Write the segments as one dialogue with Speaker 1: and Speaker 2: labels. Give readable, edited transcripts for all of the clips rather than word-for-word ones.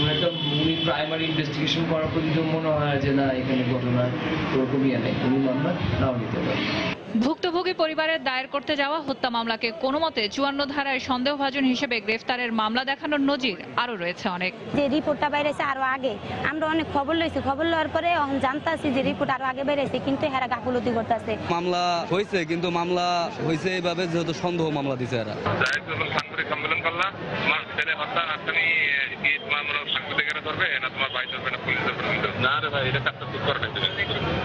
Speaker 1: উনি primary investigation করার পর যদি মনে হয় যে না এখানে ঘটনা ওরকম নেই, উনি মামলা নাও নিতে পারেন।
Speaker 2: ভুক্তভোগী পরিবারের দায়ের করতে যাওয়া হত্যা মামলাকে কোনো মতে ৫৪ ধারায় সন্দেহভাজন হিসেবে গ্রেফতারের মামলা দেখানোর নজির আরও রয়েছে অনেক।
Speaker 3: যে রিপোর্টটা বাইরেছে আরো আগে, আমরা অনেক খবর লইছি, খবর লওয়ার পরে জানতাছি যে রিপোর্ট আরো আগে বেরিয়েছে, কিন্তু এরা গাফলতি করতেছে।
Speaker 4: মামলা হয়েছে, কিন্তু মামলা হয়েছে এইভাবে যেহেতু সন্দেহ মামলা দিছে এরা।
Speaker 5: সাংবাদিক সম্মেলন করলাম, তোমার ছেলে হত্যা আসামি কি তোমার মনে সাংবাদিকেরা ধরবে না তোমার ভাই ধরবে না পুলিশ ধরবে? না রে ভাই, এটা কাজটা ঠিক করবে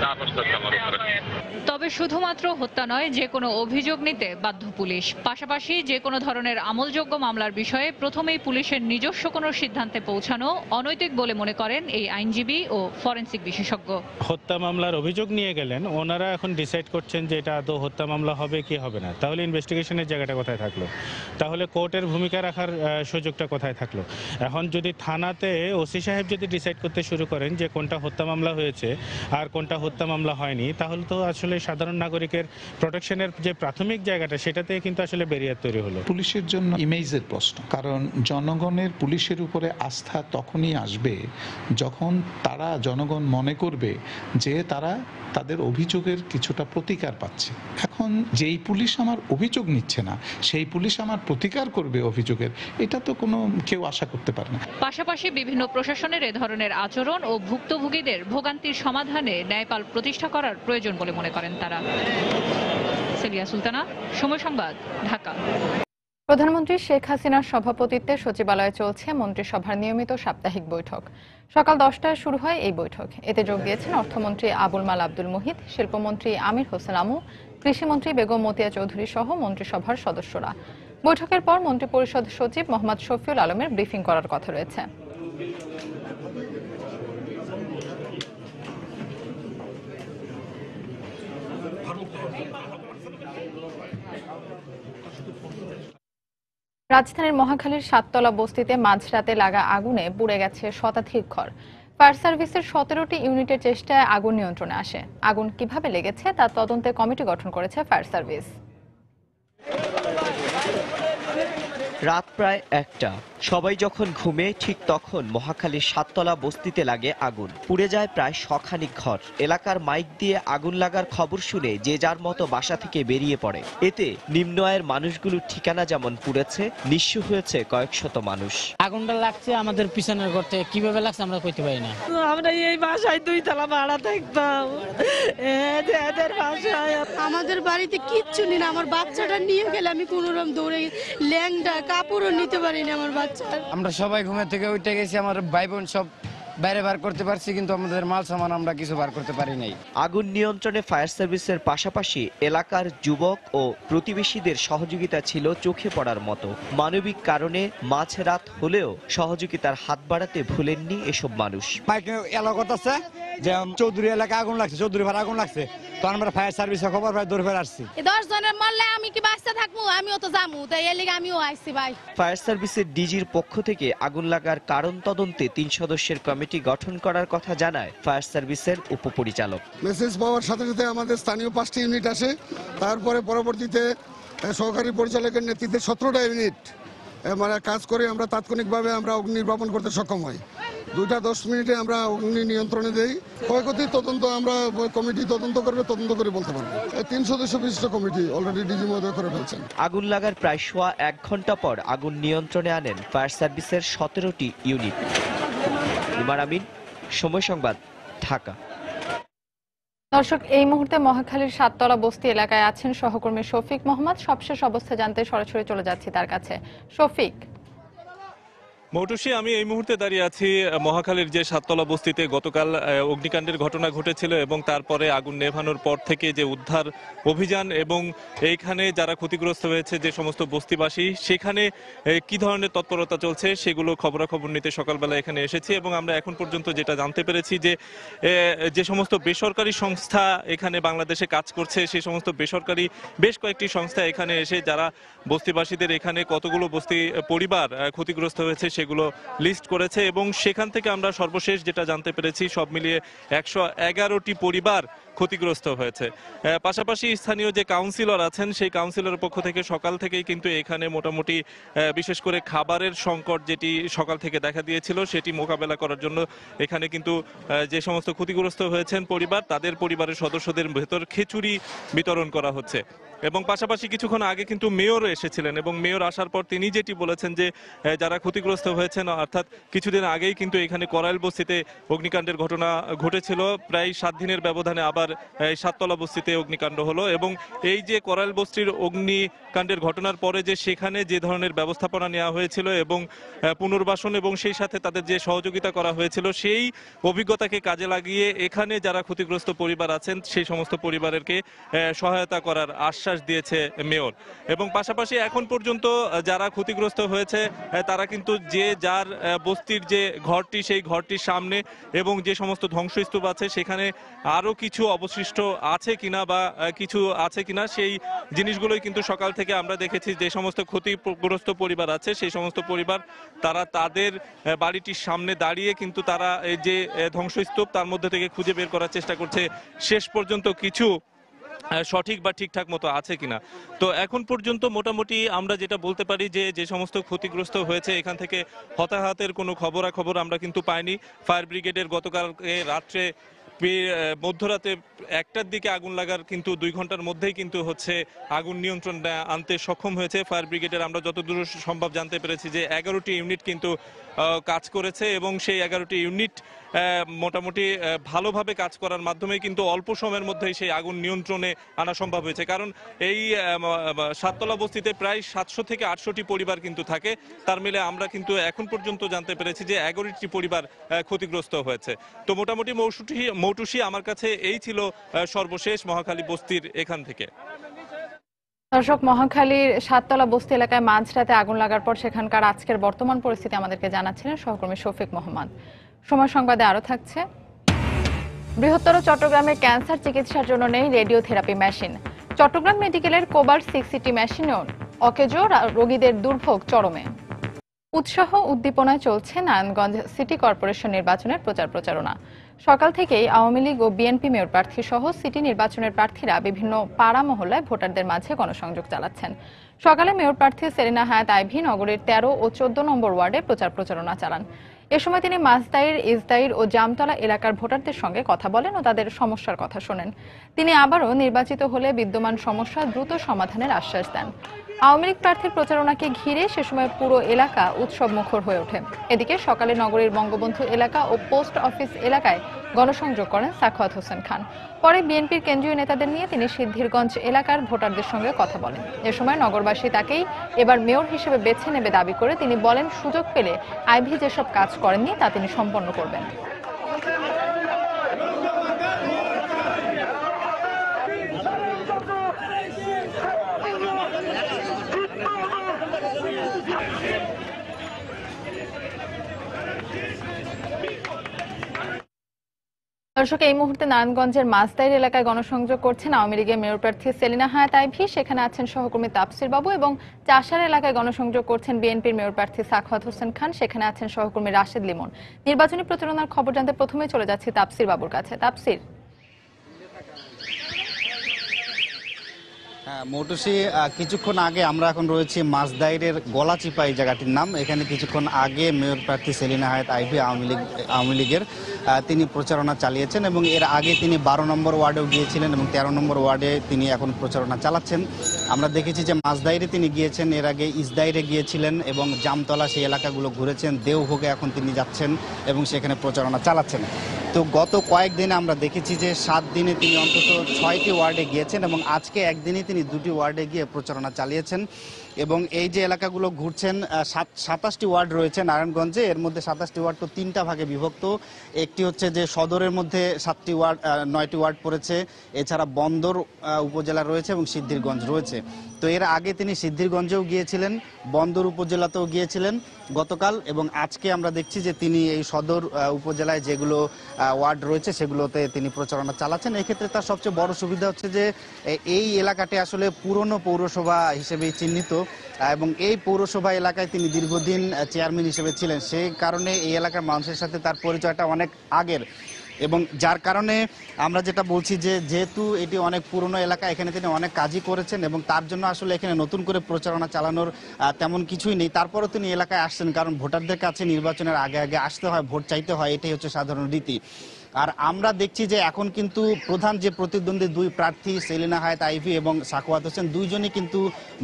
Speaker 5: তা অবস্থা আমার উপরে।
Speaker 2: তবে শুধুমাত্র হত্যা নয়, যে কোনো অভিযোগ নিতে বাধ্য পুলিশ। পাশাপাশি যে কোনো ধরনের আমলযোগ্য মামলার বিষয়ে প্রথমেই পুলিশের নিজস্ব কোনো সিদ্ধান্তে পৌঁছানো অনৈতিক বলে মনে করেন এই আইনজীবী ও ফরেনসিক বিশেষজ্ঞ।
Speaker 6: হত্যা মামলার অভিযোগ নিয়ে গেলেন, ওনারা এখন ডিসাইড করছেন যে এটা আদৌ হত্যা মামলা হবে কি হবে না। তাহলে ইনভেস্টিগেশনের জায়গাটা কোথায় থাকলো? তাহলে কোর্টের ভূমিকা রাখার সুযোগটা কোথায় থাকলো? এখন যদি থানাতে ওসি সাহেব যদি ডিসাইড করতে শুরু করেন যে কোনটা হত্যা মামলা হয়েছে আর কোনটা হত্যা মামলা হয়নি, তাহলে তো আসলে সাধারণ নাগরিকের প্রোটেকশনের যে প্রাথমিক জায়গাটা সেটাতে কিন্তু আসলে ব্যারিয়ার তৈরি হলো।
Speaker 7: পুলিশের জন্য ইমেজের প্রশ্ন, কারণ জনগণের পুলিশের উপরে আস্থা তখনই আসবে যখন তারা জনগণ মনে করবে যে তারা তাদের অভিযোগের কিছুটা প্রতিকার পাচ্ছে। এখন যেই পুলিশ আমার অভিযোগ নিচ্ছে না, সেই পুলিশ আমার প্রতিকার করবে অভিযোগের, এটা তো কোনো কেউ আশা করতে পারে না।
Speaker 2: পাশাপাশি বিভিন্ন প্রশাসনের এ ধরনের আচরণ ও ভুক্তভোগীদের ভোগান্তির সমাধানে ন্যায়পাল প্রতিষ্ঠা করার প্রয়োজন বলে মনে করেন তারা। সেলিয়া সুলতানা, সময় সংবাদ, ঢাকা।
Speaker 8: প্রধানমন্ত্রী শেখ হাসিনার সভাপতিত্বে সচিবালয়ে চলছে মন্ত্রিসভার নিয়মিত সাপ্তাহিক বৈঠক। সকাল 10টায় শুরু হয় এই বৈঠক। এতে যোগ দিয়েছেন অর্থমন্ত্রী আবুল মাল আব্দুল মুহিত, শিল্পমন্ত্রী আমির হোসেন আমু, কৃষিমন্ত্রী বেগম মতিয়া চৌধুরী সহ মন্ত্রিসভার সদস্যরা। বৈঠকের পর মন্ত্রিপরিষদ সচিব মোহাম্মদ শফিউল আলমের ব্রিফিং করার কথা রয়েছে। রাজধানীর মহাখালীর 7তলা বস্তিতে মাঝরাতে লাগা আগুনে পুড়ে গেছে শতাধিক ঘর। ফায়ার সার্ভিসের 17টি ইউনিটের চেষ্টায় আগুন নিয়ন্ত্রণে আসে। আগুন কিভাবে লেগেছে তা তদন্তে কমিটি গঠন করেছে ফায়ার সার্ভিস।
Speaker 9: রাত প্রায় 1টা। সবাই যখন ঘুমে ঠিক তখন মহাখালীর 7তলা বস্তিতে লাগে আগুন। পুড়ে যায় প্রায় শখানিক ঘর। এলাকার মাইক দিয়ে আগুন লাগার খবর শুনে যে যার মতো বাসা থেকে বেরিয়ে পড়ে। এতে নিম্ন আয়ের মানুষগুলোর ঠিকানা যেমন পুড়েছে, নিঃস্ব হয়েছে কয়েক শত মানুষ।
Speaker 10: আগুনটা লাগছে আমাদের পিছনের ঘর থেকে, কিভাবে লাগছে আমরা কইতে পারি না।
Speaker 11: আমরা এই বাসায় 2 তলা ভাড়া থাকতাম, এদের বাসায়
Speaker 12: আমাদের বাড়িতে কিচ্ছু নেই। আমার বাচ্চাটা নিয়ে গেলে আমি কোনোরকম দৌড়ে ল্যাংটা কাপড়ও নিতে পারি না আমার বাচ্চা।
Speaker 10: আমরা সবাই ঘুমে থেকে উঠে গেছি, আমার ভাই বোন সব বাইরে বার করতে পারছি, কিন্তু আমাদের মাল সামান আমরা কিছু বার করতে পারি নাই।
Speaker 9: আগুন নিয়ন্ত্রণে ফায়ার সার্ভিসের পাশাপাশি এলাকার যুবক ও প্রতিবেশীদের সহযোগিতা ছিল চোখে পড়ার মতো। মানবিক কারণে মাঝরাত হলেও সহযোগিতার হাত বাড়াতে ভুলেননি এসব মানুষ।
Speaker 13: এলাকাত আছে যে চৌধুরী এলাকায় আগুন লাগছে, চৌধুরী ভাড়া আগুন লাগছে, তো আমরা ফায়ার সার্ভিসে খবর পাই, দৌড়ে ফের আসছি।
Speaker 12: 10 জনের মরলে আমি কি বাচ্চা থাকবো? আমিও তো যাবো, তাই এর লিগে আমিও আইছি ভাই।
Speaker 9: ফায়ার সার্ভিসের ডিজির পক্ষ থেকে আগুন লাগার কারণ তদন্তে 3 সদস্যের কমিটি গঠন করার কথা জানায় ফায়ার সার্ভিসের উপপরিচালক।
Speaker 14: মেসেজ পাওয়ার সাথে সাথে আমাদের স্থানীয় 5টি ইউনিট আসে, তারপরে পরবর্তীতে সহকারী পরিচালকের নেতৃত্বে 17টা ইউনিট মানে কাজ করে আমরা তাৎক্ষণিকভাবে আমরা অগ্নি নির্বাপন করতে সক্ষম হই। 2:10 মিনিটে আমরা অগ্নি নিয়ন্ত্রণে দেই। ক্ষয়ক্ষতির তদন্ত আমরা কমিটি তদন্ত করবে, তদন্ত করে বলতে পারবো। 3 সদস্য বিশিষ্ট কমিটি অলরেডি ডিজি মহোদয় করে ফেলছেন।
Speaker 9: আগুন লাগার প্রায় সোয়া 1 ঘন্টা পর আগুন নিয়ন্ত্রণে আনেন ফায়ার সার্ভিসের 17টি ইউনিট। ইমার আমিন, সময় সংবাদ, ঢাকা।
Speaker 8: দর্শক, এই মুহূর্তে মহাখালীর 7তলা বস্তি এলাকায় আছেন সহকর্মী শফিক মোহাম্মদ। সবশেষ অবস্থা জানতে সরাসরি চলে যাচ্ছি তার কাছে। শফিক।
Speaker 15: মৌটুসী, আমি এই মুহূর্তে দাঁড়িয়ে আছি মহাখালীর যে 7তলা বস্তিতে গতকাল অগ্নিকাণ্ডের ঘটনা ঘটেছিল এবং তারপরে আগুন নেভানোর পর থেকে যে উদ্ধার অভিযান এবং এইখানে যারা ক্ষতিগ্রস্ত হয়েছে যে সমস্ত বস্তিবাসী, সেখানে কি ধরনের তৎপরতা চলছে সেগুলো খবরাখবর নিতে সকালবেলা এখানে এসেছি এবং আমরা এখন পর্যন্ত যেটা জানতে পেরেছি যে সমস্ত বেসরকারি সংস্থা এখানে বাংলাদেশে কাজ করছে, সেই সমস্ত বেসরকারি বেশ কয়েকটি সংস্থা এখানে এসে যারা বস্তিবাসীদের এখানে কতগুলো বস্তি পরিবার ক্ষতিগ্রস্ত হয়েছে সেগুলো লিস্ট করেছে এবং সেখান থেকে আমরা সর্বশেষ যেটা জানতে পেরেছি সব মিলিয়ে 111টি পরিবার ক্ষতিগ্রস্ত হয়েছে। পাশাপাশি স্থানীয় যে কাউন্সিলর আছেন সেই কাউন্সিলরের পক্ষ থেকে সকাল থেকেই কিন্তু এখানে মোটামুটি বিশেষ করে খাবারের সংকট যেটি সকাল থেকে দেখা দিয়েছিল সেটি মোকাবেলা করার জন্য এখানে কিন্তু যে সমস্ত ক্ষতিগ্রস্ত হয়েছেন পরিবার, তাদের পরিবারের সদস্যদের ভেতর খিচুড়ি বিতরণ করা হচ্ছে। এবং পাশাপাশি কিছুক্ষণ আগে কিন্তু মেয়র এসেছিলেন এবং মেয়র আসার পর তিনি যেটি বলেছেন যে যারা ক্ষতিগ্রস্ত হয়েছেন, অর্থাৎ কিছুদিন আগেই কিন্তু এখানে করাইল বস্তিতে অগ্নিকাণ্ডের ঘটনা ঘটেছিল, প্রায় 7 দিনের ব্যবধানে আবার সাততলা বস্তিতে অগ্নিকাণ্ড হলো। এবং এই যে করাইল বস্তির অগ্নিকাণ্ডের ঘটনার পরে যে সেখানে যে ধরনের ব্যবস্থাপনা নেওয়া হয়েছিল এবং পুনর্বাসন এবং সেই সাথে তাদের যে সহযোগিতা করা হয়েছিল, সেই অভিজ্ঞতাকে কাজে লাগিয়ে এখানে যারা ক্ষতিগ্রস্ত পরিবার আছেন সেই সমস্ত পরিবারকে সহায়তা করার আশ্বাস দিয়েছে মেয়র। এবং পাশাপাশি এখন পর্যন্ত যারা ক্ষতিগ্রস্ত হয়েছে তারা কিন্তু যে যার বস্তির যে ঘরটি সেই ঘরটির সামনে এবং যে সমস্ত ধ্বংসস্তূপ আছে সেখানে আরো কিছু অবশিষ্ট আছে কিনা বা কিছু আছে কিনা সেই জিনিসগুলোই কিন্তু সকাল থেকে আমরা দেখেছি। যে সমস্ত ক্ষতিগ্রস্ত পরিবার আছে সেই সমস্ত পরিবার তারা তাদের বাড়িটির সামনে দাঁড়িয়ে কিন্তু তারা এই যে ধ্বংসস্তূপ তার মধ্যে থেকে খুঁজে বের করার চেষ্টা করছে শেষ পর্যন্ত কিছু সঠিক বা ঠিকঠাক মতো আছে কিনা। তো এখন পর্যন্ত মোটামুটি আমরা যেটা বলতে পারি যে যে সমস্ত ক্ষতিগ্রস্ত হয়েছে এখান থেকে হতাহতের কোনো খবরাখবর আমরা কিন্তু পাইনি। ফায়ার ব্রিগেডের গতকাল রাত্রে মধ্যরাতে 1টার দিকে আগুন লাগার কিন্তু 2 ঘন্টার মধ্যেই কিন্তু হচ্ছে আগুন নিয়ন্ত্রণ আনতে সক্ষম হয়েছে ফায়ার ব্রিগেডের। আমরা যতদূর সম্ভব জানতে পেরেছি যে 11টি ইউনিট কিন্তু কাজ করেছে এবং সেই 11টি ইউনিট মোটামুটি ভালোভাবে কাজ করার মাধ্যমে কিন্তু অল্প সময়ের মধ্যেই সেই আগুন নিয়ন্ত্রণে আনা সম্ভব হয়েছে। কারণ এই সাততলা বস্তিতে প্রায় 700 থেকে 800টি পরিবার কিন্তু থাকে, তার মিলে আমরা কিন্তু এখন পর্যন্ত জানতে পেরেছি যে 11টি পরিবার ক্ষতিগ্রস্ত হয়েছে। তো মোটামুটি মৌটুসী আমার কাছে এই ছিল সর্বশেষ মহাখালী বস্তির এখান থেকে।
Speaker 8: দর্শক, মহাখালীর সাততলা বস্তি এলাকায় মাঝরাতে আগুন লাগার পর সেখানকার আজকের বর্তমান পরিস্থিতি আমাদেরকে জানাচ্ছিলেন সহকর্মী শফিক মোহাম্মদ। সময় সংবাদে আরো থাকছে। বৃহত্তর চট্টগ্রামে ক্যান্সার চিকিৎসার জন্য নেই রেডিওথেরাপি মেশিন। চট্টগ্রাম মেডিকেলের কোবার 6 মেশিনও অকেজো, রোগীদের দুর্ভোগ চরমে। উৎসাহ উদ্দীপনায় চলছে নারায়ণগঞ্জ সিটি কর্পোরেশন নির্বাচনের প্রচারণা। সকাল থেকেই আওয়ামী লীগ ও বিএনপি মেয়র প্রার্থী সহ সিটি নির্বাচনের প্রার্থীরা বিভিন্ন পাড়া মহল্লায় ভোটারদের মাঝে গণসংযোগ চালাচ্ছেন। সকালে মেয়র প্রার্থী সেলিনা হায়াত আইভী নগরীর 13 ও 14 নম্বর ওয়ার্ডে প্রচারণা চালান। এ সময় তিনি মাসদাইর, ইসদাইর ও জামতলা এলাকার ভোটারদের সঙ্গে কথা বলেন ও তাদের সমস্যার কথা শোনেন। তিনি আবারও নির্বাচিত হলে বিদ্যমান সমস্যা দ্রুত সমাধানের আশ্বাস দেন। আওয়ামী লীগ প্রার্থীর প্রচারণাকে ঘিরে সে সময় পুরো এলাকা উৎসব মুখর হয়ে ওঠে। এদিকে সকালে নগরীর বঙ্গবন্ধু এলাকা ও পোস্ট অফিস এলাকায় গণসংযোগ করেন সাখাওয়াত হোসেন খান। পরে বিএনপির কেন্দ্রীয় নেতাদের নিয়ে তিনি সিদ্ধিরগঞ্জ এলাকার ভোটারদের সঙ্গে কথা বলেন। এ সময় নগরবাসী তাকেই এবার মেয়র হিসেবে বেছে নেবে দাবি করে তিনি বলেন, সুযোগ পেলে আইভী যেসব কাজ করেননি তা তিনি সম্পন্ন করবেন। দর্শক, এই মুহূর্তে নারায়ণগঞ্জের মাসদাইর এলাকায় গণসংযোগ করছেন আওয়ামী লীগের মেয়র প্রার্থী সেলিনা হায়াত আইভী। সেখানে আছেন সহকর্মী তাফসির বাবু। এবং চাষার এলাকায় গণসংযোগ করছেন বিএনপির মেয়র প্রার্থী সাখাওয়াত হোসেন খান। সেখানে আছেন সহকর্মী রাশেদ লিমন। নির্বাচনী প্রচারণার খবর জানতে প্রথমে চলে যাচ্ছি তাফসির বাবুর কাছে। তাফসির।
Speaker 16: হ্যাঁ মৌটুসী, কিছুক্ষণ আগে আমরা এখন রয়েছি মাসদাইরের গলাচিপা এই জায়গাটির নাম। এখানে কিছুক্ষণ আগে মেয়র প্রার্থী সেলিনা হায়াত আইভী আওয়ামী লীগের তিনি প্রচারণা চালিয়েছেন এবং এর আগে তিনি 12 নম্বর ওয়ার্ডেও গিয়েছিলেন এবং 13 নম্বর ওয়ার্ডে তিনি এখন প্রচারণা চালাচ্ছেন। আমরা দেখেছি যে মাসদাইরে তিনি গিয়েছেন, এর আগে ইসদাইরে গিয়েছিলেন এবং জামতলা সেই এলাকাগুলো ঘুরেছেন। দেওভোগে এখন তিনি যাচ্ছেন এবং সেখানে প্রচারণা চালাচ্ছেন। তো গত কয়েকদিনে আমরা দেখেছি যে 7 দিনে তিনি অন্তত 6টি ওয়ার্ডে গিয়েছেন এবং আজকে একদিনে তিনি 2টি ওয়ার্ডে গিয়ে প্রচারণা চালিয়েছেন। এবং এই যে এলাকাগুলো ঘুরছেন, 27টি ওয়ার্ড রয়েছে নারায়ণগঞ্জে। এর মধ্যে 27টি ওয়ার্ড তো 3টা ভাগে বিভক্ত। একটি হচ্ছে যে সদরের মধ্যে 9টি ওয়ার্ড পড়েছে, এছাড়া বন্দর উপজেলা রয়েছে এবং সিদ্ধিরগঞ্জ রয়েছে। তো এর আগে তিনি সিদ্ধিরগঞ্জেও গিয়েছিলেন, বন্দর উপজেলাতেও গিয়েছিলেন গতকাল এবং আজকে আমরা দেখছি যে তিনি এই সদর উপজেলায় যেগুলো ওয়ার্ড রয়েছে সেগুলোতে তিনি প্রচারণা চালাচ্ছেন। এক্ষেত্রে তার সবচেয়ে বড় সুবিধা হচ্ছে যে এই এলাকাটি আসলে পুরনো পৌরসভা হিসেবেই চিহ্নিত এবং এই পৌরসভা এলাকায় তিনি দীর্ঘদিন চেয়ারম্যান হিসেবে ছিলেন। সেই কারণে এই এলাকার মানুষের সাথে তার পরিচয়টা অনেক আগের। এবং যার কারণে আমরা যেটা বলছি যে যেহেতু এটি অনেক পুরনো এলাকা, এখানে তিনি অনেক কাজই করেছেন এবং তার জন্য আসলে এখানে নতুন করে প্রচারণা চালানোর তেমন কিছুই নেই। তারপরেও তিনি এলাকায় আসছেন, কারণ ভোটারদের কাছে নির্বাচনের আগে আগে আসতে হয়, ভোট চাইতে হয়, এটাই হচ্ছে সাধারণ রীতি। আর আমরা দেখছি যে এখন কিন্তু প্রধান যে প্রতিদ্বন্দ্বী দুই প্রার্থী সেলিনা হায়াৎ আইভী এবং সাখাওয়াত হোসেন, দুইজনই কিন্তু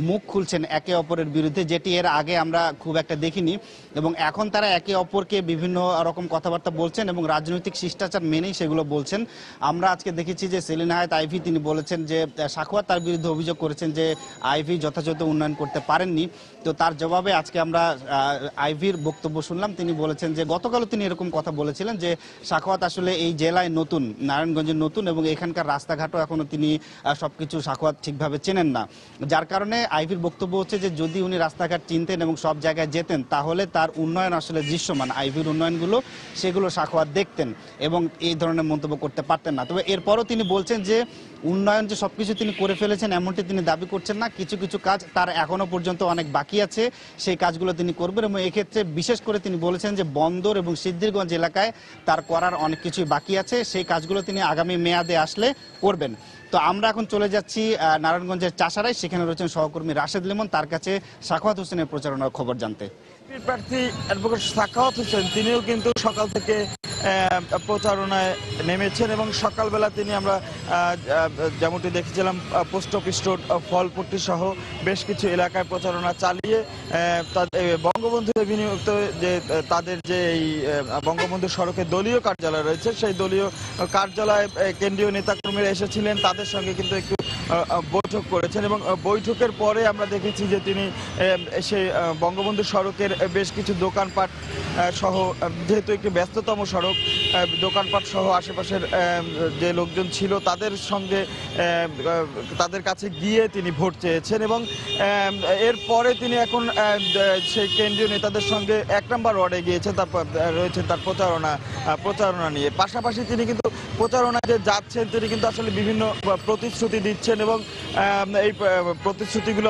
Speaker 16: মুখ খুলছেন একে অপরের বিরুদ্ধে, যেটি এর আগে আমরা খুব একটা দেখিনি। এবং এখন তারা একে অপরকে বিভিন্ন রকম কথাবার্তা বলছেন এবং রাজনৈতিক শিষ্টাচার মেনেই সেগুলো বলছেন। আমরা আজকে দেখেছি যে সেলিনা হায়াৎ আইভী তিনি বলেছেন যে সাখাওয়াত তার বিরুদ্ধে অভিযোগ করেছেন যে আইভী যথাযথ উন্নয়ন করতে পারেননি। তো তার জবাবে আজকে আমরা আইভীর বক্তব্য শুনলাম। তিনি বলেছেন যে গতকালও তিনি এরকম কথা বলেছিলেন যে সাখাওয়াত আসলে এই জেলায় নতুন, নারায়ণগঞ্জের নতুন, এবং এখানকার রাস্তাঘাটও এখনো তিনি সবকিছু সাখাওয়াত ঠিকভাবে চেনেন না। যার কারণে আইভীর বক্তব্য হচ্ছে যে যদি উনি রাস্তাঘাট চিনতেন এবং সব জায়গায় যেতেন তাহলে তার উন্নয়ন আসলে দৃশ্যমান, আইভীর উন্নয়নগুলো সেগুলো সাখাওয়াত দেখতেন এবং এই ধরনের মন্তব্য করতে পারতেন না। তবে এরপরও তিনি বলছেন যে উন্নয়ন যে সবকিছু তিনি করে ফেলেছেন এমনটি তিনি দাবি করছেন না, কিছু কিছু কাজ তার এখনো পর্যন্ত অনেক বাকি আছে, সেই কাজগুলো তিনি করবেন। এবং এক্ষেত্রে বিশেষ করে তিনি বলেছেন যে বন্দর এবং সিদ্ধিরগঞ্জ এলাকায় তার করার অনেক কিছুই বাকি আছে, সেই কাজগুলো তিনি আগামী মেয়াদে আসলে করবেন। তো আমরা এখন চলে যাচ্ছি নারায়ণগঞ্জের চাষারায়, সেখানে রয়েছেন সহকর্মী রাশেদ লিমন, তার কাছে সাখাওয়াত হোসেনের প্রচারণার খবর জানতে।
Speaker 17: প্রার্থী অ্যাডভোকেট সাখাওয়াত হোসেন তিনিও কিন্তু সকাল থেকে প্রচারণায় নেমেছেন এবং সকালবেলা তিনি আমরা যেমনটি দেখেছিলাম পোস্ট অফিস রোড, ফলপট্টি সহ বেশ কিছু এলাকায় প্রচারণা চালিয়ে বঙ্গবন্ধু বিনিয়োগ যে তাদের যে এই বঙ্গবন্ধু সড়কে দলীয় কার্যালয় রয়েছে সেই দলীয় কার্যালয়ে কেন্দ্রীয় নেতাকর্মীরা এসেছিলেন, তাদের সঙ্গে কিন্তু একটু বৈঠক করেছেন এবং বৈঠকের পরে আমরা দেখেছি যে তিনি সেই বঙ্গবন্ধু সড়কের বেশ কিছু দোকানপাট সহ, যেহেতু একটি ব্যস্ততম সড়ক, দোকানপাট সহ আশেপাশের যে লোকজন ছিল তাদের সঙ্গে তাদের কাছে গিয়ে তিনি ভোট চেয়েছেন এবং এরপরে তিনি এখন সেই কেন্দ্রীয় নেতাদের সঙ্গে ১ নম্বর ওয়ার্ডে গিয়েছেন, তারপর রয়েছেন তার প্রচারণা নিয়ে। পাশাপাশি তিনি কিন্তু প্রচারণা যে যাচ্ছেন তিনি কিন্তু আসলে বিভিন্ন প্রতিশ্রুতি দিচ্ছেন এবং এই প্রতিশ্রুতিগুলো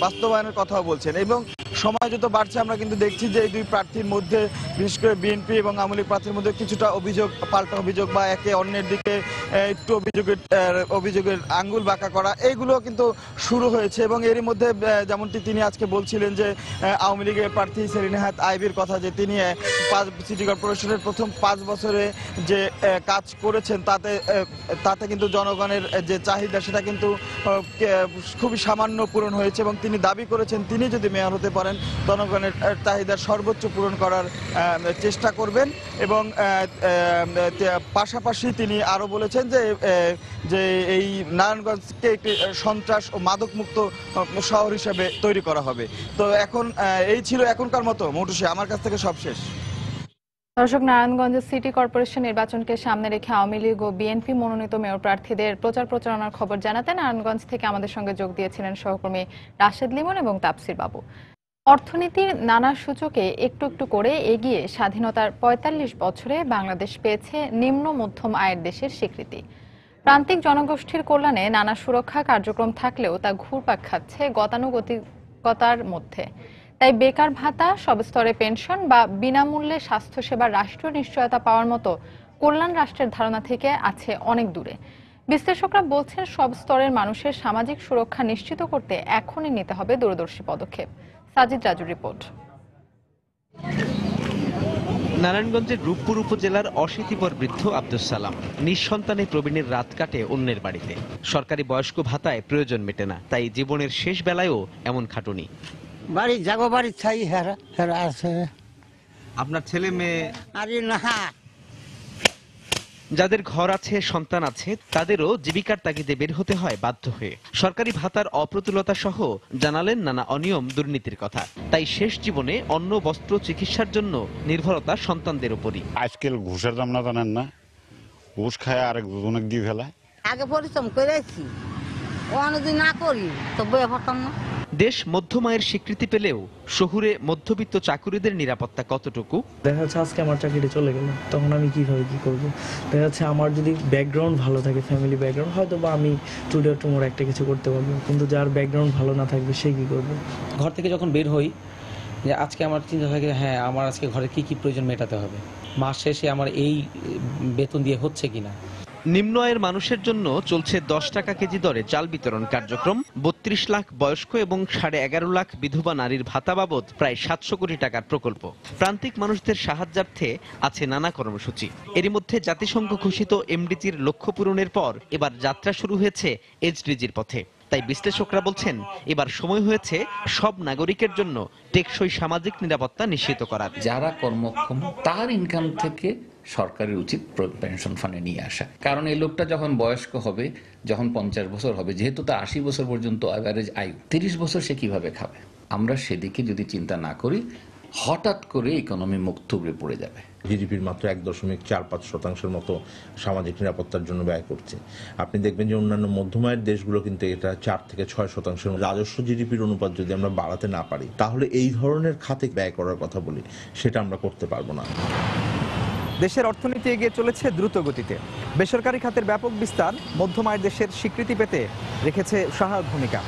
Speaker 17: বাস্তবায়নের কথাও বলছেন এবং সময় যত বাড়ছে আমরা কিন্তু দেখছি যে এই দুই প্রার্থীর মধ্যে বিশেষ করে বিএনপি এবং আওয়ামী লীগ প্রার্থীর মধ্যে কিছুটা পাল্টা অভিযোগ বা একে অন্যের দিকে একটু অভিযোগের আঙ্গুল বাঁকা করা এইগুলো কিন্তু শুরু হয়েছে এবং এরই মধ্যে যেমনটি তিনি আজকে বলছিলেন যে আওয়ামী লীগের প্রার্থী সেলিনা হায়াৎ আইভীর কথা, যে তিনি সিটি কর্পোরেশনের প্রথম 5 বছরে যে কাজ করেছেন তাতে কিন্তু জনগণের যে চাহিদা সেটা কিন্তু খুবই সামান্য পূরণ হয়েছে এবং তিনি দাবি করেছেন তিনি যদি মেয়র হতে পারেন জনগণের চাহিদা সর্বোচ্চ পূরণ করার চেষ্টা করবেন এবং পাশাপাশি তিনি আরো বলেছেন যে এই নারায়ণগঞ্জকে একটি সন্ত্রাস ও মাদকমুক্ত শহর হিসেবে তৈরি করা হবে। তো এখন এই ছিল এখনকার মতো মৌটুসী, আমার কাছ থেকে সব শেষ।
Speaker 8: দর্শক, নারায়ণগঞ্জের সিটি কর্পোরেশন নির্বাচনকে সামনে রেখে আওয়ামী লীগ ও বিএনপি মনোনীত মেয়র প্রার্থীদের প্রচারণার খবর জানাতে নারায়ণগঞ্জ থেকে আমাদের সঙ্গে যোগ দিয়েছিলেন সহকর্মী রাশেদ লিমন এবং তাপসির বাবু। অর্থনীতির নানা সূচকে একটু একটু করে এগিয়ে স্বাধীনতার ৪৫ বছরে বাংলাদেশ পেয়েছে নিম্ন মধ্যম আয়ের দেশের স্বীকৃতি। প্রান্তিক জনগোষ্ঠীর কল্যাণে নানা সুরক্ষা কার্যক্রম থাকলেও তা ঘুরপাক খাচ্ছে গতানুগতিকতার মধ্যে। তাই বেকার ভাতা, সব স্তরে পেনশন বা বিনামূল্যে স্বাস্থ্যসেবার রাষ্ট্রীয় নিশ্চয়তা পাওয়ার মতো কল্যাণ রাষ্ট্রের ধারণা থেকে আছে অনেক দূরে। বিশ্লেষকরা বলছেন সব স্তরের মানুষের সামাজিক সুরক্ষা নিশ্চিত করতে এখনই নিতে হবে দূরদর্শী পদক্ষেপ। সাজিদ রাজুর রিপোর্ট।
Speaker 18: নারায়ণগঞ্জের রূপপুর উপজেলার অশীতিপর বৃদ্ধ আব্দুস সালাম নিঃসন্তানে প্রবীণের রাত কাটে অন্যের বাড়িতে। সরকারি বয়স্ক ভাতায় প্রয়োজন মেটে না, তাই জীবনের শেষ বেলায়ও এমন খাটুনি।
Speaker 19: বাড়ি যাবো, বাড়ি চাই হেরা আছে।
Speaker 18: আপনার ছেলে মেয়ে?
Speaker 19: আরে না,
Speaker 18: যাদের ঘর আছে, সন্তান আছে, তাদেরও জীবিকার তাগিদে বের হতে হয় বাধ্য হয়ে। সরকারি ভাতার অপ্রতুলতা সহ জানালেন নানা অনিয়ম, দুর্নীতির কথা। তাই শেষ জীবনে অন্ন, বস্ত্র, চিকিৎসার জন্য নির্ভরতা সন্তানদের উপরই।
Speaker 20: আজকাল ঘুষের দাম না জানেন না, ঘুষ খায় আরেক অনেক দিয়ে ফেলায়।
Speaker 19: আগে পরিশ্রম করেছি, অনেকদিন না করি তো বয়ে পড়তাম না।
Speaker 18: দেশ মধ্যম আয়ের স্বীকৃতি পেলেও শহুরে মধ্যবিত্ত চাকুরিদের নিরাপত্তা কতটুকু?
Speaker 21: দেখা যাচ্ছে আজকে আমার চাকরিটা চলে গেল, তখন আমি কিভাবে কি করব? দেখা যাচ্ছে আমার যদি ব্যাকগ্রাউন্ড ভালো থাকে, ফ্যামিলি ব্যাকগ্রাউন্ড, হয়তো বা আমি টুডে টুমোরো একটা কিছু করতে পারবো, কিন্তু যার ব্যাকগ্রাউন্ড ভালো না থাকবে সে কি করবে?
Speaker 22: ঘর থেকে যখন বের হই, যে আজকে আমার চিন্তা থাকে হ্যাঁ আমার আজকে ঘরে কি কি প্রয়োজন মেটাতে হবে,
Speaker 23: মাস শেষে আমার এই বেতন দিয়ে হচ্ছে কিনা।
Speaker 18: নিম্ন আয়ের মানুষের জন্য চলছে 10 টাকা কেজি দরে চাল বিতরণ কার্যক্রম। 32 লাখ বয়স্ক এবং 11.5 লাখ বিধবা নারীর ভাতা বাবদ প্রায় 700 কোটি টাকার প্রকল্প। প্রান্তিক মানুষদের সাহায্যার্থে আছে নানা কর্মসূচি। এরই মধ্যে জাতিসংঘ ঘোষিত এমডিজির লক্ষ্য পূরণের পর এবার যাত্রা শুরু হয়েছে এইচডিজির পথে। তাই বিশ্লেষকরা বলছেন এবার সময় হয়েছে সব নাগরিকের জন্য টেকসই সামাজিক নিরাপত্তা নিশ্চিত করার।
Speaker 24: যারা কর্মক্ষম তার ইনকাম থেকে সরকারের উচিত পেনশন ফান্ডে নিয়ে আসা, কারণ এই লোকটা যখন বয়স্ক হবে, যখন 50 বছর হবে, যেহেতু তা 80 বছর পর্যন্ত অ্যাভারেজ আয়ু, 30 বছর সে কিভাবে খাবে? আমরা সেদিকে যদি চিন্তা না করি, হঠাৎ করে ইকোনমি মুখ থুবড়ে পড়ে যাবে।
Speaker 1: জিডিপির মাত্র 1.45% মতো সামাজিক নিরাপত্তার জন্য ব্যয় করছে। আপনি দেখবেন যে অন্যান্য মধ্যমায়ের দেশগুলো কিন্তু এটা 4 থেকে 6%। রাজস্ব জিডিপির অনুপাত যদি আমরা বাড়াতে না পারি, তাহলে এই ধরনের খাতে ব্যয় করার কথা বলি, সেটা আমরা করতে পারবো না।
Speaker 22: দেশের অর্থনীতি এগিয়ে চলেছে দ্রুত গতিতে। বেসরকারি খাতের ব্যাপক বিস্তার মধ্যম আয়ের দেশের স্বীকৃতি পেতে রেখেছে সহায়ক ভূমিকা।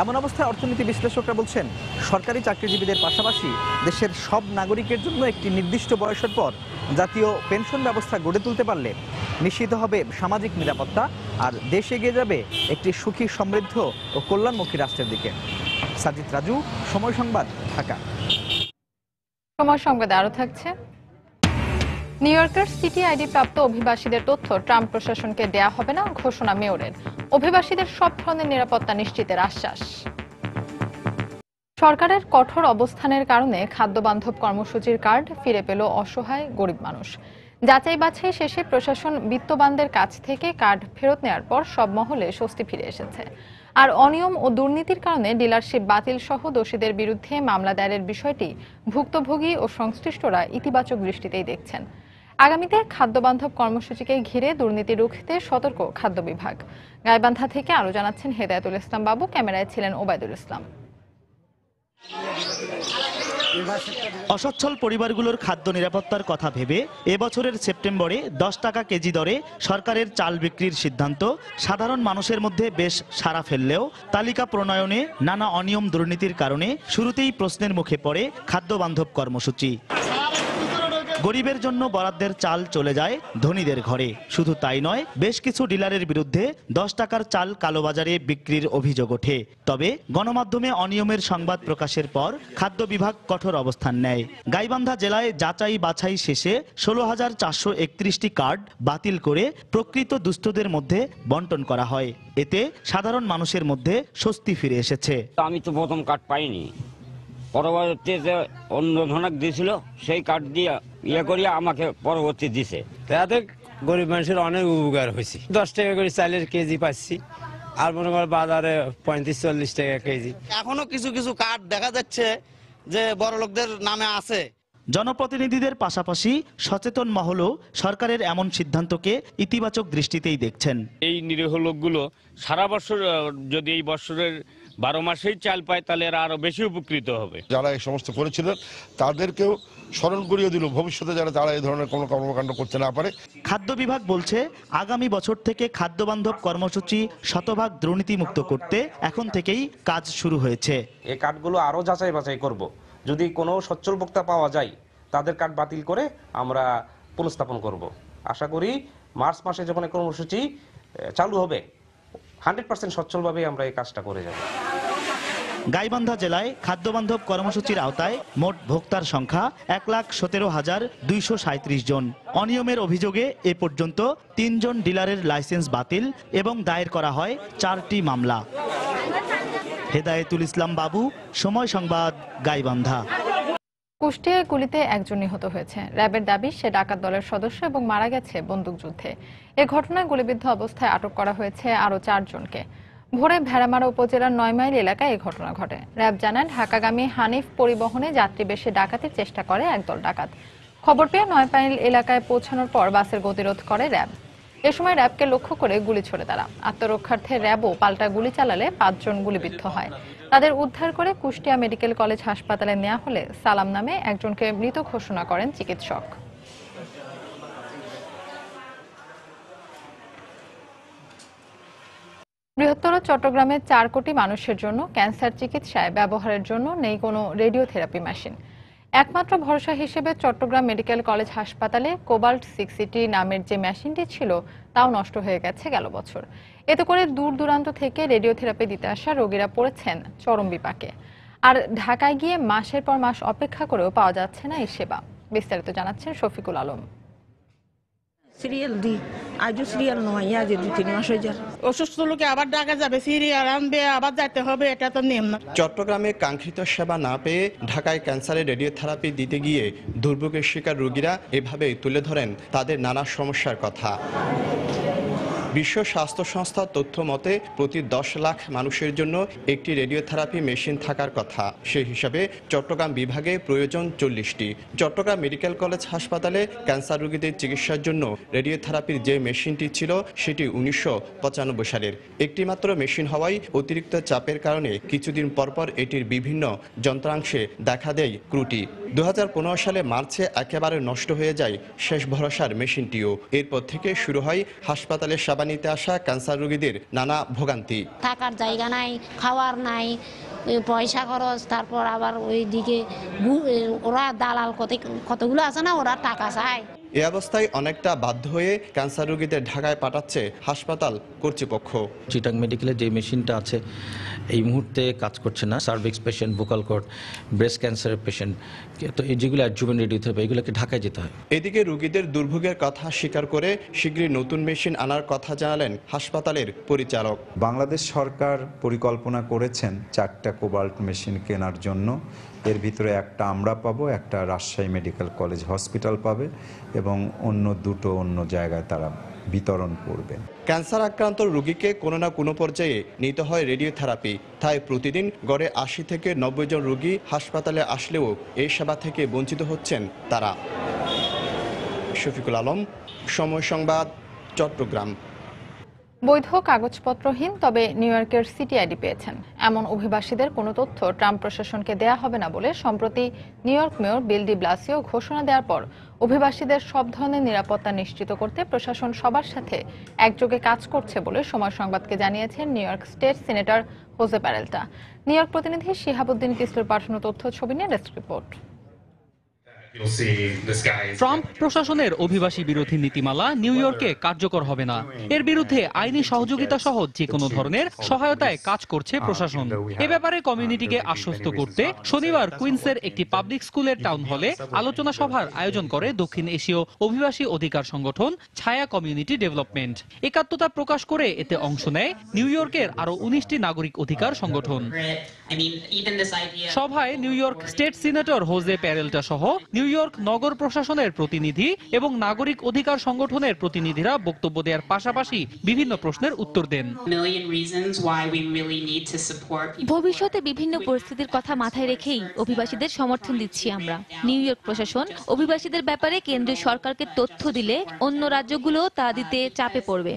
Speaker 22: এমন অবস্থায় অর্থনীতি বিশ্লেষকরা বলছেন, সরকারি চাকরিজীবীদের পাশাপাশি দেশের সব নাগরিকের জন্য একটি নির্দিষ্ট বয়সের পর জাতীয় পেনশন ব্যবস্থা গড়ে তুলতে পারলে নিশ্চিত হবে সামাজিক নিরাপত্তা, আর দেশ এগিয়ে যাবে একটি সুখী, সমৃদ্ধ ও কল্যাণমুখী রাষ্ট্রের দিকে। সাজিদ রাজু, সময় সংবাদ, ঢাকা।
Speaker 8: সময় সংবাদে আরো থাকছে, নিউ ইয়র্কের সিটি আইডি প্রাপ্ত অভিবাসীদের তথ্য ট্রাম্প প্রশাসনকে দেয়া হবে না, ঘোষণা মেয়রের। অভিবাসীদের সব ধরনের নিরাপত্তা নিশ্চিতের আশ্বাস। সরকারের কঠোর অবস্থানের কারণে খাদ্য বান্ধব কর্মসূচির কার্ড ফিরে পেল অসহায় গরিব মানুষ। যাচাই বাছাই শেষে প্রশাসন বিত্তবানদের কাছ থেকে কার্ড ফেরত নেওয়ার পর সব মহলে স্বস্তি ফিরে এসেছে। আর অনিয়ম ও দুর্নীতির কারণে ডিলারশিপ বাতিল সহ দোষীদের বিরুদ্ধে মামলা দায়েরের বিষয়টি ভুক্তভোগী ও সংশ্লিষ্টরা ইতিবাচক দৃষ্টিতেই দেখছেন। আগামীতে খাদ্যবান্ধব কর্মসূচিকে ঘিরে দুর্নীতি রুখতে সতর্ক খাদ্য বিভাগ। গাইবান্ধা থেকে আরো জানাচ্ছেন হেদায়েতুল ইসলাম বাবু, ক্যামেরায় ছিলেন ওবায়দুল ইসলাম।
Speaker 25: অসচ্ছল পরিবারগুলোর খাদ্য নিরাপত্তার কথা ভেবে এবছরের সেপ্টেম্বরে 10 টাকা কেজি দরে সরকারের চাল বিক্রির সিদ্ধান্ত সাধারণ মানুষের মধ্যে বেশ সাড়া ফেললেও তালিকা প্রণয়নে নানা অনিয়ম দুর্নীতির কারণে শুরুতেই প্রশ্নের মুখে পড়ে খাদ্যবান্ধব কর্মসূচি। গরিবের জন্য বরাদ্দের চাল চলে যায় ধনীদের ঘরে। শুধু তাই নয়, বেশ কিছু ডিলারের বিরুদ্ধে 10 টাকার চাল কালোবাজারে বিক্রির অভিযোগ ওঠে। তবে গণমাধ্যমে অনিয়মের সংবাদ প্রকাশের পর খাদ্য বিভাগ কঠোর অবস্থান নেয়। গাইবান্ধা জেলায় যাচাই বাছাই শেষে 16,431টি কার্ড বাতিল করে প্রকৃত দুস্থদের মধ্যে বন্টন করা হয়। এতে সাধারণ মানুষের মধ্যে স্বস্তি ফিরে এসেছে।
Speaker 26: আমি তো প্রথম কার্ড পাইনি, পরবর্তীতে অন্য ধরনের দিয়েছিল, সেই কার্ড দিয়ে করিয়া আমাকে পরবর্তী দিছে।
Speaker 10: তাতে গরিব মানুষের অনেক উপকার হয়েছে। 10 টাকা করে চালের কেজি পাচ্ছি, আর মনে করেন বাজারে 35-40 টাকা কেজি।
Speaker 27: এখনো কিছু কিছু কার্ড দেখা যাচ্ছে যে বড় লোকদের নামে আছে।
Speaker 25: জনপ্রতিনিধিদের পাশাপাশি সচেতন মহলও সরকারের এমন সিদ্ধান্তকে ইতিবাচক দৃষ্টিতেই দেখছেন।
Speaker 26: এই নিরীহ লোকগুলো সারা বছর যদি এই বছরের 12 মাসেই চাল পায়, তাহলে এরা আরো বেশি উপকৃত হবে।
Speaker 28: যারা এই সমস্ত করেছিলেন তাদেরকেও স্মরণ করিয়ে দিল, ভবিষ্যতে যারা তারা এই ধরনের কোনো কর্মকাণ্ড করতে না পারে।
Speaker 25: খাদ্য বিভাগ বলছে, আগামী বছর থেকে খাদ্যবান্ধব কর্মসূচি শতভাগ দুর্নীতিমুক্ত করতে এখন থেকেই কাজ শুরু হয়েছে।
Speaker 29: এই কার্ডগুলো আরো যাচাই বাছাই করব, যদি কোনো সচ্ছল ভোক্তা পাওয়া যায় তাদের কার্ড বাতিল করে আমরা পুনঃস্থাপন করব। আশা করি মার্চ মাসে যখন এই কর্মসূচি চালু হবে 100% সচ্ছলভাবে আমরা এই কাজটা করে যাব।
Speaker 25: গাইবান্ধা জেলায় খাদ্যবান্ধব কর্মসূচির আওতায় মোট ভোক্তার সংখ্যা 1,17,237 জন। অনিয়মের অভিযোগে এ পর্যন্ত 3 জন ডিলারের লাইসেন্স বাতিল এবং দায়ের করা হয় 4টি মামলা। হেদায়েতুল ইসলাম বাবু, সময় সংবাদ, গাইবান্ধা।
Speaker 8: কুষ্টিয়ায় গুলিতে একজন নিহত হয়েছে। র্যাবের দাবি সে ডাকাত দলের সদস্য এবং মারা গেছে বন্দুকযুদ্ধে। এ ঘটনায় গুলিবিদ্ধ অবস্থায় আটক করা হয়েছে আরও 4 জনকে। ভোরে ভেড়ামারা উপজেলার 9 মাইল এলাকায় এই ঘটনা ঘটে। র্যাব জানায়, ঢাকাগামী হানিফ পরিবহনে যাত্রী বেশে ডাকাতির চেষ্টা করে একদল ডাকাত। খবর পেয়ে 9 মাইল এলাকায় পৌঁছানোর পর বাসের গতিরোধ করে র্যাব। এ সময় র্যাবকে লক্ষ্য করে গুলি ছোড়ে তারা। আত্মরক্ষার্থে র্যাবও পাল্টা গুলি চালালে 5 জন গুলিবিদ্ধ হয়। তাদের উদ্ধার করে কুষ্টিয়া মেডিকেল কলেজ হাসপাতালে নেওয়া হলে সালাম নামে একজনকে মৃত ঘোষণা করেন চিকিৎসক। বৃহত্তর চট্টগ্রামের 4 কোটি মানুষের জন্য ক্যান্সার চিকিৎসায় ব্যবহারের জন্য নেই কোনো রেডিওথেরাপি মেশিন। একমাত্র ভরসা হিসেবে চট্টগ্রাম মেডিকেল কলেজ হাসপাতালে কোবাল্ট 680 নামের যে মেশিনটি ছিল তাও নষ্ট হয়ে গেছে গেল বছর। এতে করে দূর দূরান্ত থেকে রেডিওথেরাপি দিতে আসা রোগীরা পড়েছেন চরম বিপাকে। আর ঢাকায় গিয়ে মাসের পর মাস অপেক্ষা করেও পাওয়া যাচ্ছে না এই সেবা। বিস্তারিত জানাচ্ছেন শফিকুল আলম।
Speaker 2: সিরিয়াল দি আজও সিরিয়াল নয়, আজ 2-3 মাস হয়ে যায়। অসুস্থ লোকে আবার ঢাকা যাবে, সিরিয়াল আনবে, আবার যেতে হবে, এটা তো নিয়ম না।
Speaker 3: চট্টগ্রামে কাঙ্ক্ষিত সেবা না পেয়ে ঢাকায় ক্যান্সারের রেডিওথেরাপি দিতে গিয়ে দুর্ভোগের শিকার রোগীরা এভাবেই তুলে ধরেন তাদের নানা সমস্যার কথা। বিশ্ব স্বাস্থ্য সংস্থার তথ্য মতে প্রতি 10 লাখ মানুষের জন্য একটি রেডিওথেরাপি মেশিন থাকার কথা। সেই হিসাবে চট্টগ্রাম বিভাগে প্রয়োজন 40টি। চট্টগ্রাম মেডিকেল কলেজ হাসপাতালে ক্যান্সার রোগীদের চিকিৎসার জন্য রেডিওথেরাপির যে মেশিনটি ছিল সেটি 1995 সালের। একটি মাত্র মেশিন হওয়ায় অতিরিক্ত চাপের কারণে কিছুদিন পরপর এটির বিভিন্ন যন্ত্রাংশে দেখা দেয় ত্রুটি। 2015 সালে মার্চে একেবারে নষ্ট হয়ে যায় শেষ ভরসার মেশিনটিও। এরপর থেকে শুরু হয় হাসপাতালে সেবা নিতে আসা ক্যান্সার রোগীদের নানা ভোগান্তি।
Speaker 19: থাকার জায়গা নাই, খাওয়ার নাই, পয়সা খরচ, তারপর আবার ওইদিকে ওরা দালাল কতগুলো আছে না, ওরা টাকা চায়।
Speaker 3: এ অবস্থায় অনেকটা বাধ্য হয়ে ক্যান্সার রোগীদের ঢাকায় পাঠাচ্ছে হাসপাতাল কর্তৃপক্ষ।
Speaker 23: চিটাং মেডিকেলে যে মেশিনটা আছে এই মুহূর্তে কাজ করছে না। Cervix patient, vocal cord, breast ক্যান্সারের পেশেন্ট, তো এই যেগুলো অ্যাডজুভেন্ট রেডিওথেরাপি এগুলোকে ঢাকায় যেতে হয়।
Speaker 3: এদিকে রোগীদের দুর্ভোগের কথা স্বীকার করে শীঘ্রই নতুন মেশিন আনার কথা জানালেন হাসপাতালের পরিচালক।
Speaker 4: বাংলাদেশ সরকার পরিকল্পনা করেছেন 4টা কোবাল্ট মেশিন কেনার জন্য। এর ভিতরে একটা আমরা পাবো, একটা রাজশাহী মেডিকেল কলেজ হসপিটাল পাবে এবং অন্য 2টো অন্য জায়গায় তারা বিতরণ করবে।
Speaker 3: ক্যান্সার আক্রান্ত রোগীকে কোনো না কোনো পর্যায়ে নিতে হয় রেডিওথেরাপি। তাই প্রতিদিন গড়ে 80 থেকে 90 জন রোগী হাসপাতালে আসলেও এই সেবা থেকে বঞ্চিত হচ্ছেন তারা। শফিকুল আলম, সময় সংবাদ, চট্টগ্রাম।
Speaker 8: বৈধ কাগজপত্রহীন তবে নিউ ইয়র্কের সিটি আইডি পেয়েছেন এমন অভিবাসীদের কোনো তথ্য ট্রাম্প প্রশাসনকে দেয়া হবে না বলে সম্প্রতি নিউ ইয়র্ক মেয়র বিল ডি ব্লাসিও ঘোষণা দেওয়ার পর অভিবাসীদের সব ধরনের নিরাপত্তা নিশ্চিত করতে প্রশাসন সবার সাথে একযোগে কাজ করছে বলে সময় সংবাদকে জানিয়েছেন New York State senator Jose Peralta. New York প্রতিনিধি শিহাবুদ্দিন কিসলুর পাঠানো তথ্য ছবি নিয়ে ডেস্ক রিপোর্ট।
Speaker 5: ট্রাম্প প্রশাসনের অভিবাসী বিরোধী নীতিমালা নিউ ইয়র্কে কার্যকর হবে না। এর বিরুদ্ধে আইনি সহযোগিতা সহ যে কোনো ধরনের সহায়তায় কাজ করছে প্রশাসন। এ ব্যাপারে কমিউনিটিকে আশ্বস্ত করতে শনিবার কুইন্সের একটি পাবলিক স্কুলের টাউন হলে আলোচনা সভার আয়োজন করে দক্ষিণ এশীয় অভিবাসী অধিকার সংগঠন ছায়া কমিউনিটি ডেভেলপমেন্ট। একাত্মতা প্রকাশ করে এতে অংশ নেয় নিউ ইয়র্কের আরো 19টি নাগরিক অধিকার সংগঠন। সভায় New York State senator Jose Peralta সহ নিউ ইয়র্ক নগর প্রশাসনের প্রতিনিধি এবং নাগরিক অধিকার সংগঠনের প্রতিনিধিরা বক্তব্য দেওয়ার পাশাপাশি বিভিন্ন প্রশ্নের উত্তর দেন।
Speaker 6: ভবিষ্যতে বিভিন্ন পরিস্থিতির কথা মাথায় রেখেই অভিবাসীদের সমর্থন দিচ্ছি আমরা। নিউ ইয়র্ক প্রশাসন অভিবাসীদের ব্যাপারে কেন্দ্রীয় সরকারকে তথ্য দিলে অন্য রাজ্যগুলো তা দিতে চাপে পড়বে।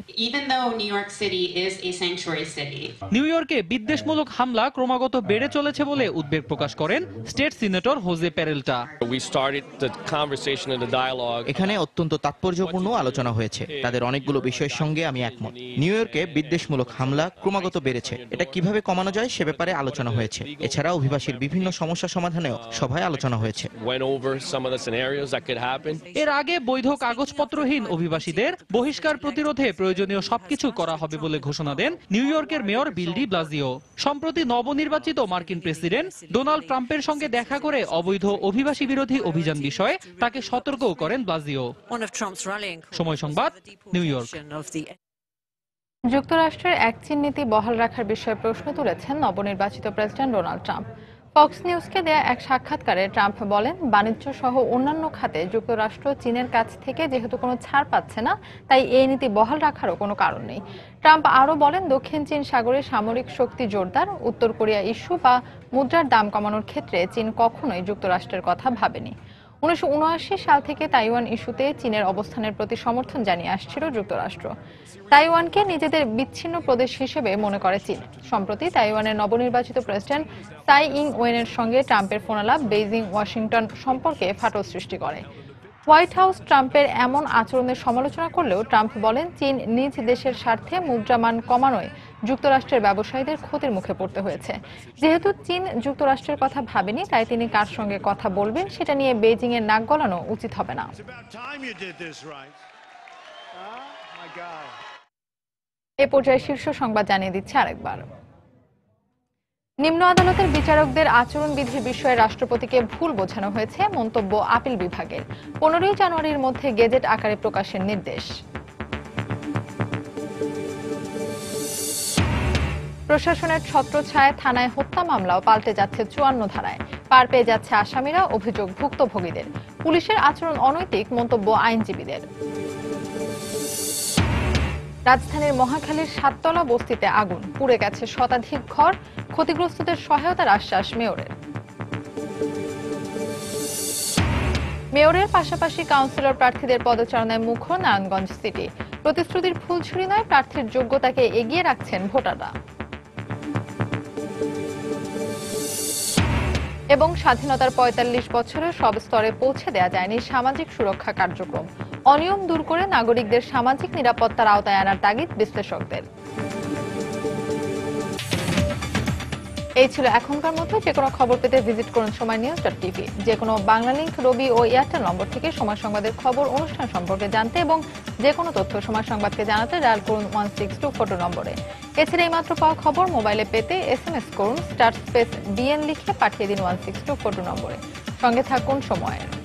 Speaker 5: নিউ ইয়র্কে বিদ্বেষমূলক হামলা ক্রমাগত বেড়ে চলেছে বলে উদ্বেগ প্রকাশ করেন স্টেট সিনেটর হোজে প্যারেলটা।
Speaker 7: এখানে অত্যন্ত তাৎপর্যপূর্ণ আলোচনা হয়েছে। তাদের অনেকগুলো বিষয়ের সঙ্গে আমি একমত। নিউ ইয়র্কে বিদ্বেষমূলক হামলা ক্রমাগত বেড়েছে, এটা কিভাবে কমানো যায় সে ব্যাপারে আলোচনা হয়েছে। এছাড়া অভিবাসীর বিভিন্ন সমস্যা সমাধানেও সভায় আলোচনা হয়েছে।
Speaker 5: এর আগে বৈধ কাগজপত্রহীন অভিবাসীদের বহিষ্কার প্রতিরোধে প্রয়োজনীয় সবকিছু করা হবে বলে ঘোষণা দেন নিউ ইয়র্কের মেয়র বিল ডি ব্লাসিও। সম্প্রতি নবনির্বাচিত মার্কিন প্রেসিডেন্ট ডোনাল্ড ট্রাম্পের সঙ্গে দেখা করে অবৈধ অভিবাসী বিরোধী অভিযান বিষয়ে তাকে সতর্কও করেন ব্লাসিও। সময় সংবাদ, নিউ ইয়র্ক।
Speaker 8: যুক্তরাষ্ট্রের এক চীন নীতি বহাল রাখার বিষয়ে প্রশ্ন তুলেছেন নবনির্বাচিত প্রেসিডেন্ট ডোনাল্ড ট্রাম্প। ফক্স নিউজকে দেয়া এক সাক্ষাৎকারে ট্রাম্প বলেন, বাণিজ্য সহ অন্যান্য খাতে যুক্তরাষ্ট্র চীনের কাছ থেকে যেহেতু কোনো ছাড় পাচ্ছে না, তাই এই নীতি বহাল রাখারও কোনো কারণ নেই। ট্রাম্প আরও বলেন, দক্ষিণ চীন সাগরে সামরিক শক্তি জোরদার, উত্তর কোরিয়া ইস্যু বা মুদ্রার দাম কমানোর ক্ষেত্রে চীন কখনোই যুক্তরাষ্ট্রের কথা ভাবেনি। 1979 সাল থেকে তাইওয়ান ইস্যুতে চীনের অবস্থানের প্রতি সমর্থন জানিয়ে আসছিল যুক্তরাষ্ট্র। তাইওয়ানকে নিজেদের বিচ্ছিন্ন প্রদেশ হিসেবে মনে করে চীন। সম্প্রতি তাইওয়ানের নবনির্বাচিত প্রেসিডেন্ট তাই ইং ওয়েনের সঙ্গে ট্রাম্পের ফোনালাপ বেইজিং ওয়াশিংটন সম্পর্কে ফাটল সৃষ্টি করে। হোয়াইট হাউস ট্রাম্পের এমন আচরণের সমালোচনা করলেও ট্রাম্প বলেন, চীন নিজ দেশের স্বার্থে মুদ্রামান কমানোয় যুক্তরাষ্ট্রের ব্যবসায়ীদের ক্ষতির মুখে পড়তে হয়েছে। যেহেতু চীন যুক্তরাষ্ট্রের কথা ভাবেনি, তাই তিনি কার সঙ্গে কথা বলবেন সেটা নিয়ে বেইজিং এর নাক গলানো উচিত হবে না। এ পর্যায়ে শীর্ষ সংবাদ জানিয়ে দিচ্ছে আরেকবার। নিম্ন আদালতের বিচারকদের আচরণবিধির বিষয়ে রাষ্ট্রপতিকে ভুল বোঝানো হয়েছে, মন্তব্য আপিল বিভাগের। 15 জানুয়ারির মধ্যে গেজেট আকারে প্রকাশের নির্দেশ। প্রশাসনের ছত্রছায়ায় থানায় হত্যা মামলাও পাল্টে যাচ্ছে 54 ধারায়। পার পেয়ে যাচ্ছে আসামিরা, অভিযোগ ভুক্তভোগীদের। পুলিশের আচরণ অনৈতিক, মন্তব্য আইনজীবীদের। রাজধানীর মহাখালীর 7তলা বস্তিতে আগুন, পুড়ে গেছে শতাধিক ঘর। ক্ষতিগ্রস্তদের সহায়তার আশ্বাস মেয়রের। মেয়রের পাশাপাশি কাউন্সিলর প্রার্থীদের পদচারণায় মুখর নারায়ণগঞ্জ সিটি। প্রতিশ্রুতির ফুলঝুরি নয়, প্রার্থীর যোগ্যতাকে এগিয়ে রাখছেন ভোটাররা। এবং স্বাধীনতার 45 বছরে সব স্তরে পৌঁছে দেয়া যায়নি সামাজিক সুরক্ষা কার্যক্রম। অনিয়ম দূর করে নাগরিকদের সামাজিক নিরাপত্তার আওতায় আনার তাগিদ বিশ্লেষকদের। এই ছিল এখনকার মতো। যে কোনো খবর পেতে ভিজিট করুন সময়নিউজ.tv। যে কোনো বাংলা লিংক, রবি ও এয়ারটেল নম্বর থেকে সময় সংবাদের খবর, অনুষ্ঠান সম্পর্কে জানতে এবং যে কোনো তথ্য সময় সংবাদকে জানাতে ডায়াল করুন 1624 নম্বরে। এছাড়া এইমাত্র পাওয়া খবর মোবাইলে পেতে SMS করুন *BN লিখে পাঠিয়ে দিন 1624 নম্বরে। সঙ্গে থাকুন সময়ের।